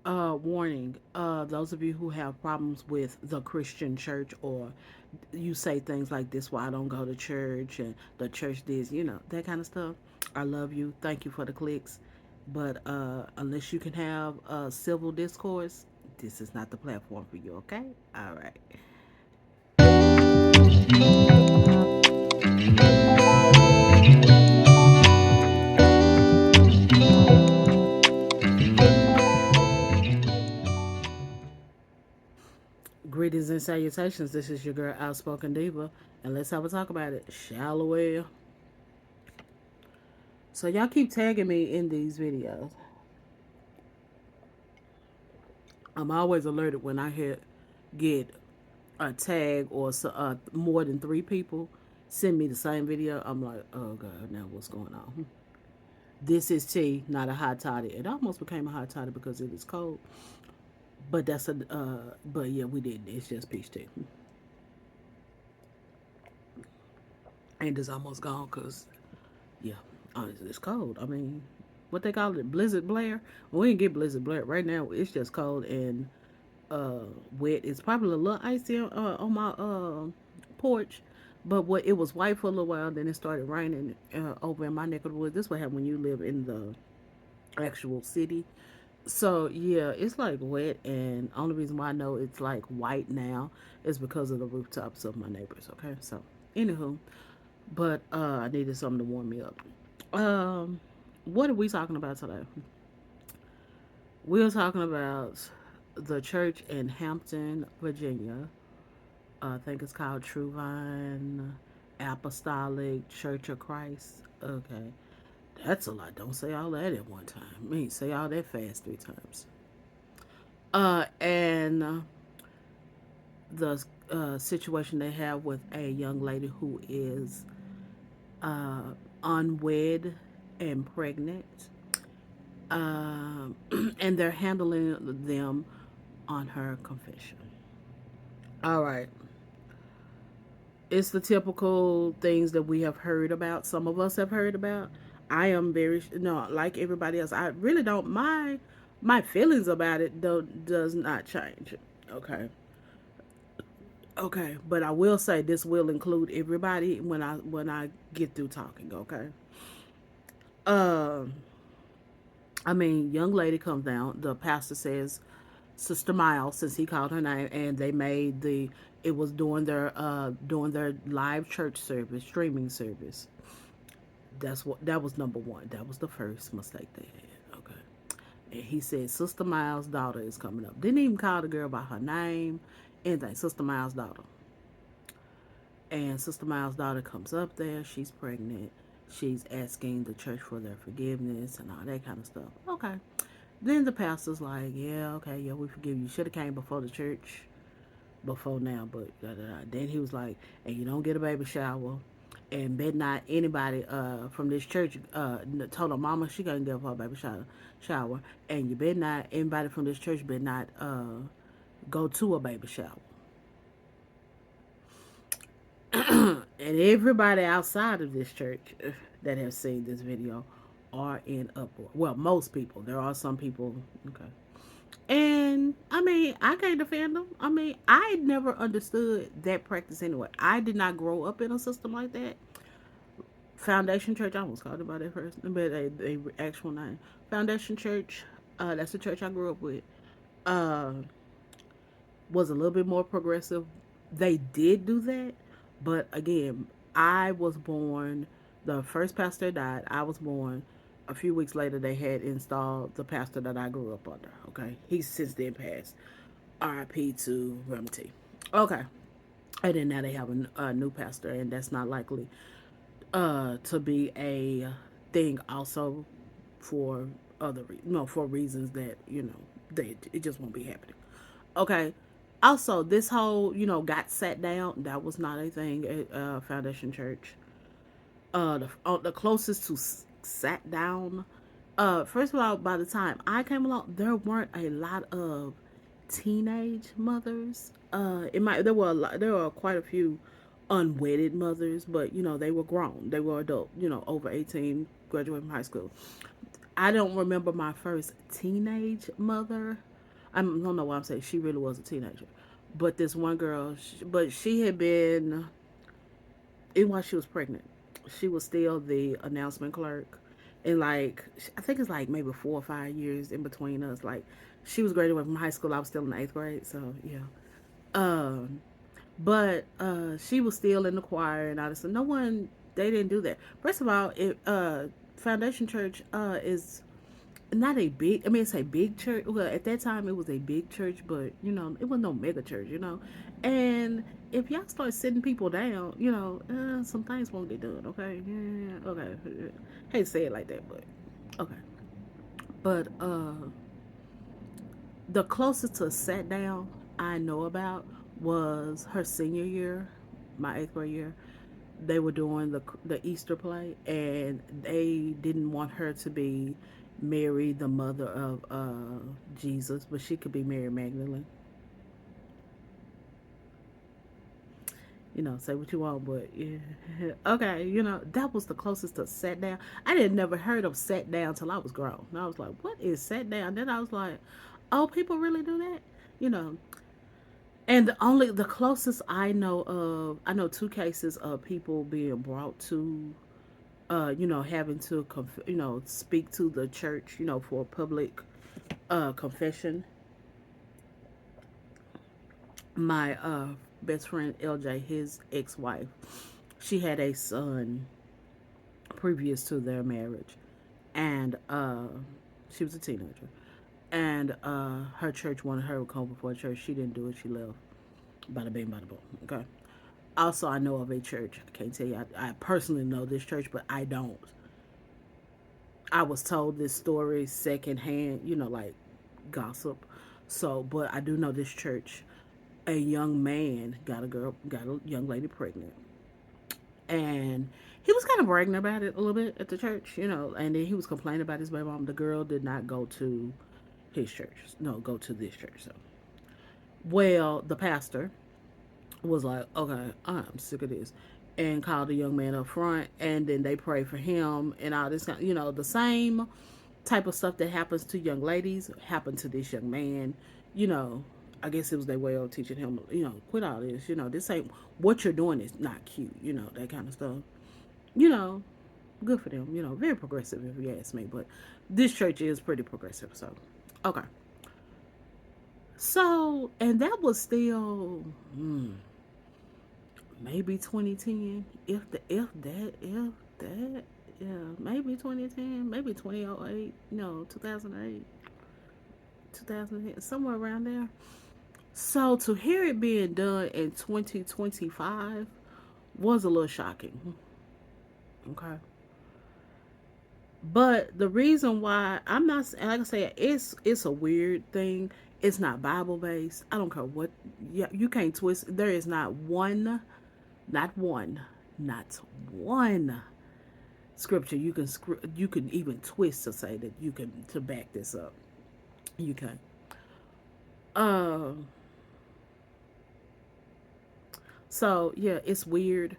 Warning, those of you who have problems with the Christian church, or you say things like this, why I don't go to church and the church this, that kind of stuff. I love you. Thank you for the clicks. But unless you can have civil discourse, this is not the platform for you, okay? All right. Greetings and salutations. This is your girl, Outspoken Diva, and let's have a talk about it, shall we? So, y'all keep tagging me in these videos. I'm always alerted when I get a tag or more than 3 people send me the same video. I'm like, oh god, now what's going on? This is tea, not a hot toddy. It almost became a hot toddy because it is cold, but but yeah, we didn't. It's just peach tea, and it's almost gone because yeah, honestly, it's cold. I mean, what they call it, Blizzard Blair. We didn't get Blizzard Blair right now. It's just cold and wet. It's probably a little icy on my porch, but what it was white for a little while. Then it started raining over in my neck of the woods. This what happen when you live in the actual city. So yeah, it's like wet, and only reason why I know it's like white now is because of the rooftops of my neighbors. Okay, so anywho, but I needed something to warm me up. Um, what are we talking about today? We're talking about the church in Hampton, Virginia. I think it's called True Vine Apostolic Church of Christ. Okay, that's a lot. Don't say all that at one time. I mean, say all that fast 3 times. And the situation they have with a young lady who is uh, unwed and pregnant, um, and they're handling them on her confession. All right. It's the typical things that we have heard about. Some of us have heard about. I am very no like everybody else. I really don't. My feelings about it does not change. Okay, okay, but I will say this will include everybody when I get through talking. Okay. Um, I mean, young lady comes down. The pastor says, Sister Miles, since he called her name, and they made the. It was during their live church service, streaming service. That was number one. That was the first mistake they had. Okay. And he said Sister Miles' daughter is coming up. Didn't even call the girl by her name, anything. Sister Miles' daughter. And Sister Miles' daughter comes up there. She's pregnant. She's asking the church for their forgiveness and all that kind of stuff. Okay. Then the pastor's like, yeah, okay, yeah, we forgive you. Should have came before the church, before now, but da, da, da. Then he was like, and you don't get a baby shower. And bet not anybody from this church told her mama she gonna give her a baby shower. And you bet not anybody from this church bet not go to a baby shower. And everybody outside of this church that have seen this video are in uproar. Well, most people. There are some people. Okay. And I mean, I can't defend them. I mean, I never understood that practice anyway. I did not grow up in a system like that. Foundation Church, I almost called it by that first, but a actual name. Foundation Church, that's the church I grew up with. Uh, was a little bit more progressive. They did do that, but again, I was born. The first pastor died. I was born. A few weeks later, they had installed the pastor that I grew up under. Okay, he's since then passed. R.I.P. to Rumty. Okay, and then now they have a new pastor, and that's not likely to be a thing. Also, for for reasons that it just won't be happening. Okay. Also, this whole got sat down. That was not a thing at Foundation Church. The closest to sat down. First of all, by the time I came along, there weren't a lot of teenage mothers. It might there were a lot, there were quite a few unwedded mothers, but they were grown. They were adult. Over 18, graduated from high school. I don't remember my first teenage mother. don't know why I'm saying she really was a teenager, but this one girl, but she had been, even while she was pregnant, she was still the announcement clerk. And like, I think it's like maybe 4 or 5 years in between us. Like, she was graduating from high school. I was still in the eighth grade. So, yeah. Um, but she was still in the choir and all this. So no one, they didn't do that. First of all, Foundation Church is not a big, I mean, it's a big church. Well, at that time it was a big church, but it wasn't no mega church. And if y'all start sitting people down, some things won't get done. Okay, yeah, okay. Hate to say it like that, but okay. But the closest to a sat down I know about was her senior year, my eighth grade year. They were doing the Easter play, and they didn't want her to be Mary, the mother of Jesus, but she could be Mary Magdalene. Say what you want, but yeah. Okay, that was the closest to sat down. I didn't never heard of sat down till I was grown. And I was like, what is sat down? Then I was like, oh, people really do that? You know. And the closest I know two cases of people being brought to having to speak to the church, for public confession. My best friend LJ, his ex-wife, she had a son previous to their marriage, and she was a teenager, and her church wanted her to come before church. She didn't do it. She left. Bada bing, bada boom. Okay. Also, I know of a church. I can't tell you. I personally know this church, but I don't. I was told this story secondhand, like gossip. So, but I do know this church. A young man got a young lady pregnant, and he was kind of bragging about it a little bit at the church, and then he was complaining about his baby mom. The girl did not go to his church, no, go to this church. So, well, the pastor was like, okay, I'm sick of this, and called the young man up front, and then they prayed for him and all this the same type of stuff that happens to young ladies happened to this young man. you know I guess it was their way of teaching him, quit all this. This ain't, what you're doing is not cute, that kind of stuff. you know Good for them. Very progressive if you ask me, but this church is pretty progressive. So okay. So, and that was still maybe 2010, if that, yeah, maybe 2010, maybe 2008, 2008, 2010, somewhere around there. So to hear it being done in 2025 was a little shocking. Okay. But the reason why I'm not, like I said, it's a weird thing. It's not Bible based. I don't care what. Yeah, you can't twist. There is not one, not one scripture you can even twist to say that you can to back this up. You can. Uh, so yeah, it's weird.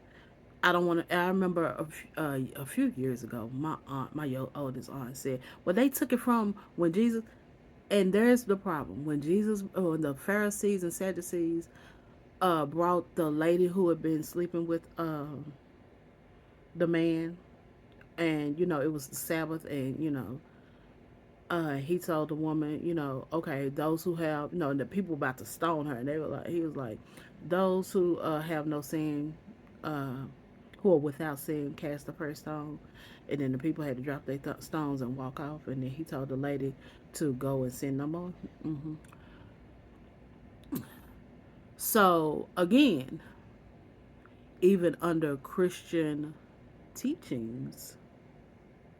I don't want to. I remember a few years ago, my aunt, oldest aunt, said, "Well, they took it from when Jesus." And there's the problem when Jesus, or the Pharisees and Sadducees, brought the lady who had been sleeping with the man, and it was the Sabbath, and he told the woman, okay, those who have, the people about to stone her, and they were like, he was like, those who have no sin, uh, who are without sin, cast the first stone. And then the people had to drop their stones and walk off. And then he told the lady to go and sin no more. hmm So again, even under Christian teachings,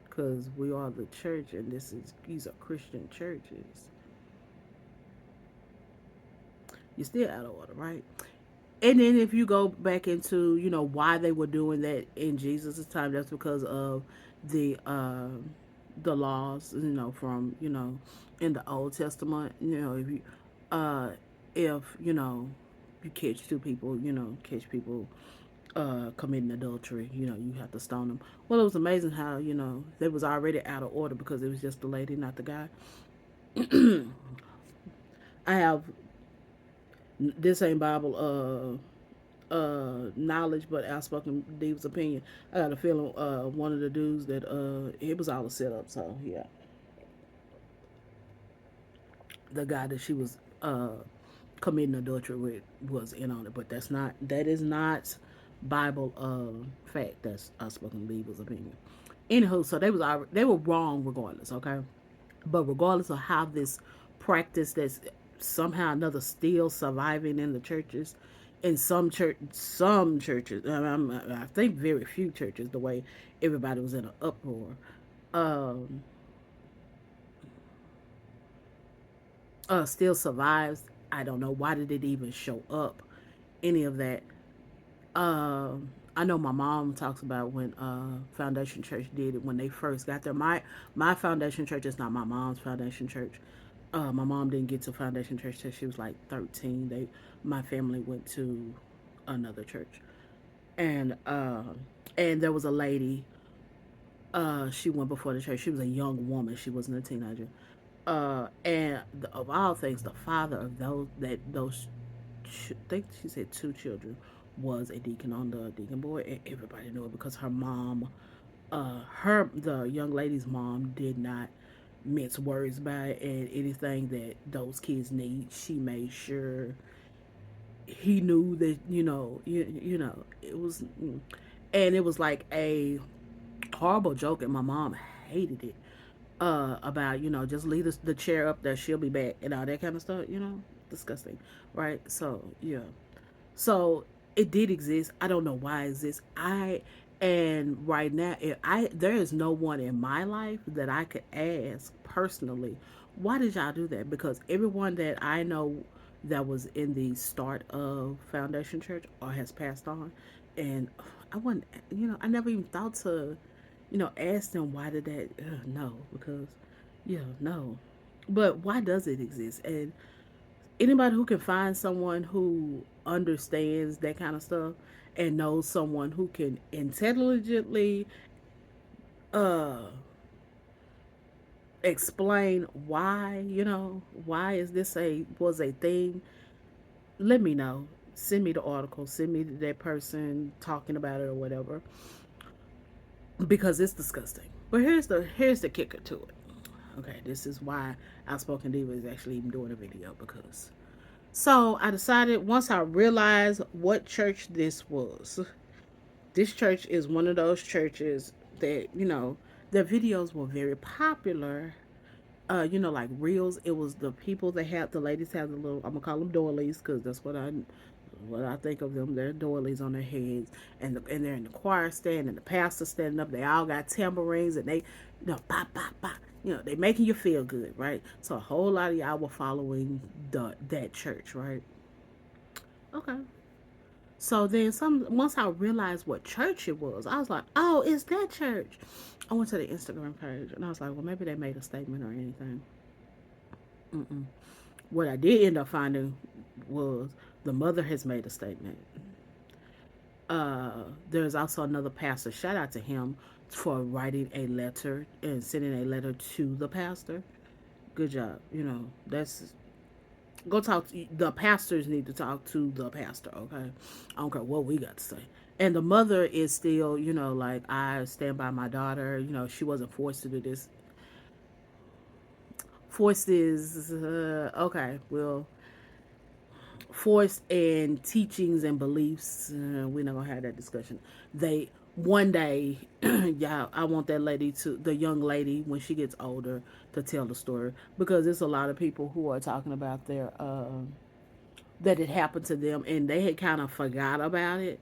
because we are the church, and these are Christian churches, you're still out of order, right? And then if you go back into why they were doing that in Jesus' time, that's because of the the laws, from in the Old Testament. Uh if you catch two people, catch people committing adultery, you have to stone them. Well, it was amazing how they was already out of order because it was just the lady, not the guy. I have this ain't Bible knowledge, but outspoken Diva's opinion. I got a feeling one of the dudes that it was all a setup. So yeah, the guy that she was committing adultery with was in on it, but that is not Bible fact. That's outspoken Diva's opinion. Anywho, so they were wrong regardless. Okay, but regardless of how this practice that's somehow or another still surviving in the churches, in some churches, I think very few churches, the way everybody was in an uproar, um, still survives. I don't know why did it even show up, any of that. I know my mom talks about when Foundation Church did it when they first got there. My Foundation Church is not my mom's Foundation Church. My mom didn't get to Foundation Church till she was like 13. My family went to another church, and and there was a lady. She went before the church. She was a young woman. She wasn't a teenager. Of all things, the father of those I think she said two children was a deacon on the deacon board, and everybody knew it because her mom, the young lady's mom, did not mince words by it, and anything that those kids need, she made sure he knew that it was, and it was like a horrible joke, and my mom hated it. About just leave the chair up there, she'll be back, and all that kind of stuff. Disgusting, right? So yeah, so it did exist. I don't know why it exists. And right now, there is no one in my life that I could ask personally, why did y'all do that? Because everyone that I know that was in the start of Foundation Church or has passed on, and I wouldn't, I never even thought to, ask them why did that. No, because yeah, no. But why does it exist? And anybody who can find someone who understands that kind of stuff and knows someone who can intelligently uh explain why, why is this a was a thing, let me know. Send me the article, send me that person talking about it or whatever, because it's disgusting. But here's the kicker to it. Okay, this is why Outspoken Diva is actually even doing a video, because so I decided, once I realized what church this was. This church is one of those churches that, their videos were very popular. Like reels. It was the people that had the ladies have the little. I'm gonna call them doilies because that's what I think of them. They're doilies on their heads, and they're in the choir stand, and the pastor standing up. They all got tambourines, and they, pop, pop, pop. They making you feel good, right? So a whole lot of y'all were following that church, right? Okay. So then once I realized what church it was, I was like, oh, it's that church. I went to the Instagram page and I was like, well, maybe they made a statement or anything. Mm-mm. What I did end up finding was the mother has made a statement. There's also another pastor. Shout out to him for writing a letter and sending a letter to the pastor. Good job. That's go talk to the pastors. Need to talk to the pastor. Okay, I don't care what we got to say. And the mother is still, like, I stand by my daughter. She wasn't forced to do this. Forced is okay. Well, forced and teachings and beliefs. We're not gonna have that discussion. They one day, yeah, I want that lady the young lady, when she gets older, to tell the story, because there's a lot of people who are talking about their that it happened to them and they had kind of forgot about it,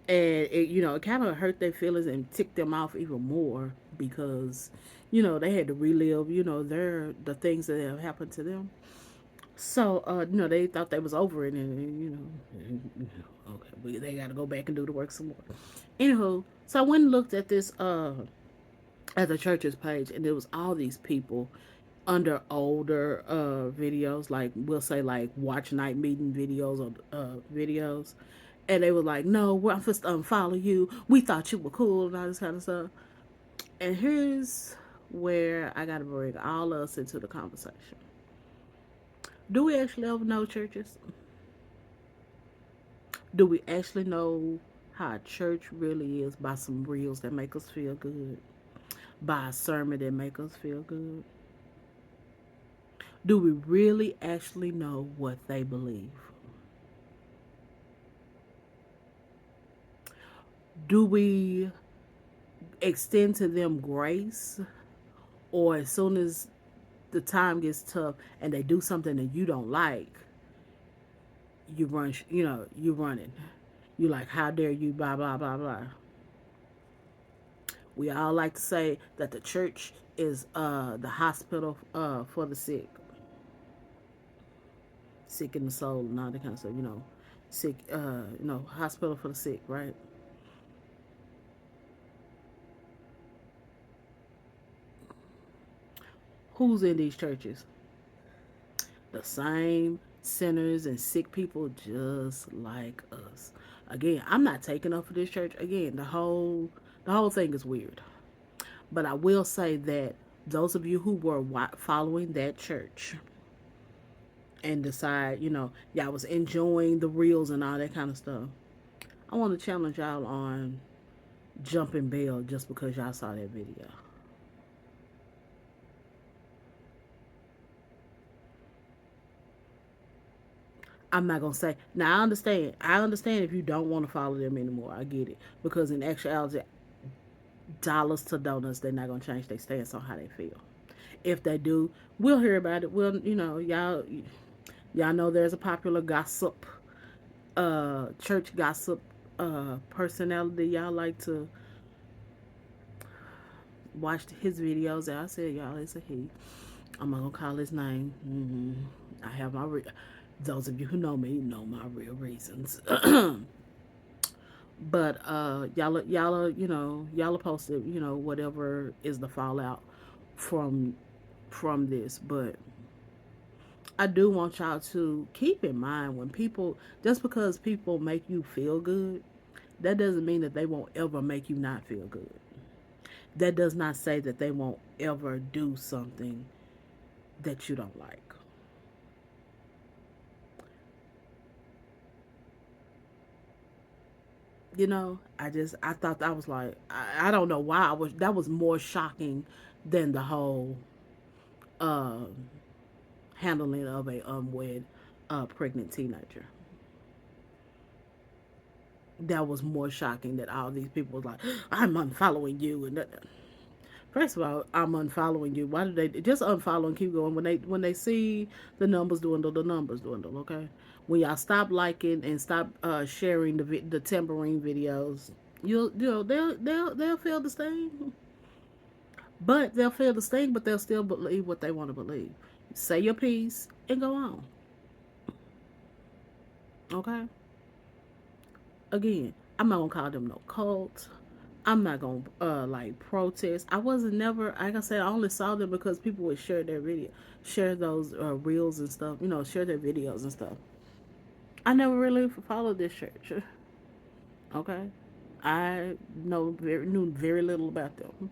and it kind of hurt their feelings and ticked them off even more, because they had to relive the things that have happened to them. So they thought they was over it, and okay, they got to go back and do the work some more. Anywho, so I went and looked at this at the church's page, and there was all these people under older videos, like we'll say like watch night meeting videos or videos, and they were like, "No, we're supposed to unfollow you. We thought you were cool and all this kind of stuff." And here's where I got to bring all us into the conversation. Do we actually ever know churches? Do we actually know how a church really is by some reels that make us feel good? By a sermon that make us feel good? Do we really actually know what they believe? Do we extend to them grace, or as soon as the time gets tough and they do something that you don't like, you run, you running. You like, how dare you, blah, blah, blah, blah. We all like to say that the church is the hospital for the sick in the soul and all that kind of stuff, sick, hospital for the sick, right? Who's in these churches? The same sinners and sick people just like us. Again, I'm not taking up for this church. Again, the whole thing is weird. But I will say that those of you who were following that church and decide, y'all was enjoying the reels and all that kind of stuff, I want to challenge y'all on jumping bail just because y'all saw that video. I'm not gonna say now. I understand. I understand if you don't want to follow them anymore. I get it because in actuality, dollars to donuts, they're not gonna change their stance on how they feel. If they do, we'll hear about it. Well, y'all know there's a popular gossip, church gossip, personality. Y'all like to watch his videos. I said y'all, it's a he. I'm not gonna call his name. I have those of you who know my real reasons. But y'all posted, whatever is the fallout from this. But I do want y'all to keep in mind when people, just because people make you feel good, that doesn't mean that they won't ever make you not feel good. That does not say that they won't ever do something that you don't like. I thought that was like, I don't know why that was more shocking than the whole uh, handling of a unwed pregnant teenager. That was more shocking that all these people was like, I'm unfollowing you and that. First of all, I'm unfollowing you. Why do they just unfollow and keep going when they see the numbers dwindle? The numbers dwindle. Okay, when y'all stop liking and stop sharing the tambourine videos, they'll feel the sting, but they'll feel the sting, but they'll still believe what they want to believe. Say your piece and go on. Okay. Again, I'm not gonna call them no cult. I'm not gonna like protest. I wasn't never, like I said, I only saw them because people would share their video, share those reels and stuff. Share their videos and stuff. I never really followed this church. Okay, I knew very little about them.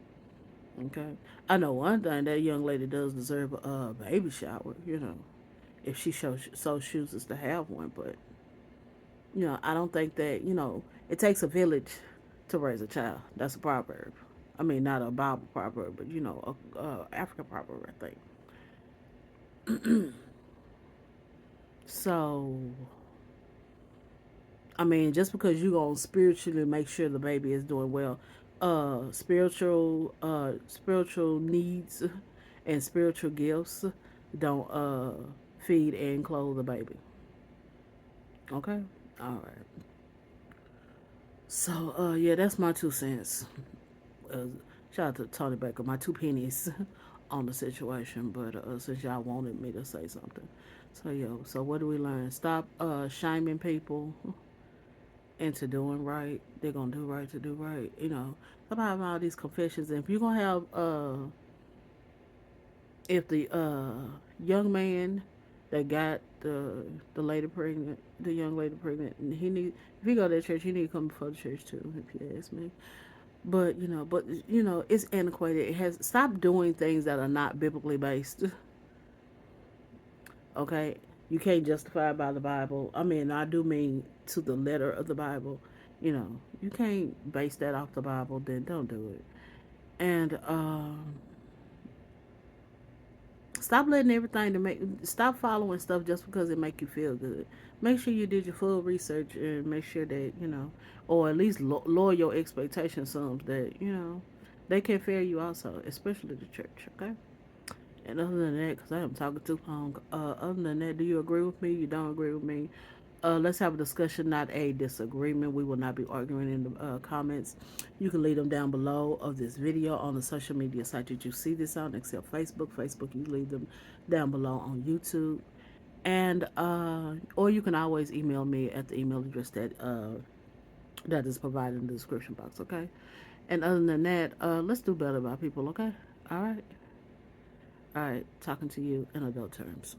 Okay, I know one thing, that young lady does deserve a baby shower. If she so chooses to have one, but I don't think that, it takes a village to raise a child. That's a proverb. I mean, not a Bible proverb, but, a African proverb, I think. So, I mean, just because you gonna spiritually make sure the baby is doing well, spiritual needs and spiritual gifts don't feed and clothe the baby. Okay, all right. So, yeah, that's my 2 cents. Uh, Shout out to Tony Baker, my 2 pennies on the situation. But since y'all wanted me to say something, so so what do we learn? Stop shaming people into doing right. They're gonna do right to do right. Stop having all these confessions. And if you're gonna have if the young man that got the lady pregnant, the young lady pregnant, and if he go to that church, he need to come before the church too. If you ask me. But it's antiquated. It has stop doing things that are not biblically based. Okay, You can't justify it by the Bible. I mean, I do mean to the letter of the Bible. You can't base that off the Bible. Then don't do it. And stop letting everything to make. Stop following stuff just because it make you feel good. Make sure you did your full research and make sure that or at least lower your expectations some that they can fail you also, especially the church. Okay. And other than that, because I am talking too long, other than that, do you agree with me? You don't agree with me? Let's have a discussion, not a disagreement. We will not be arguing in the comments. You can leave them down below of this video on the social media site that you see this on, except Facebook. Facebook, you leave them down below on YouTube. And or you can always email me at the email address that is provided in the description box. Okay. And other than that, let's do better by people. Okay. All right. All right. Talking to you in adult terms.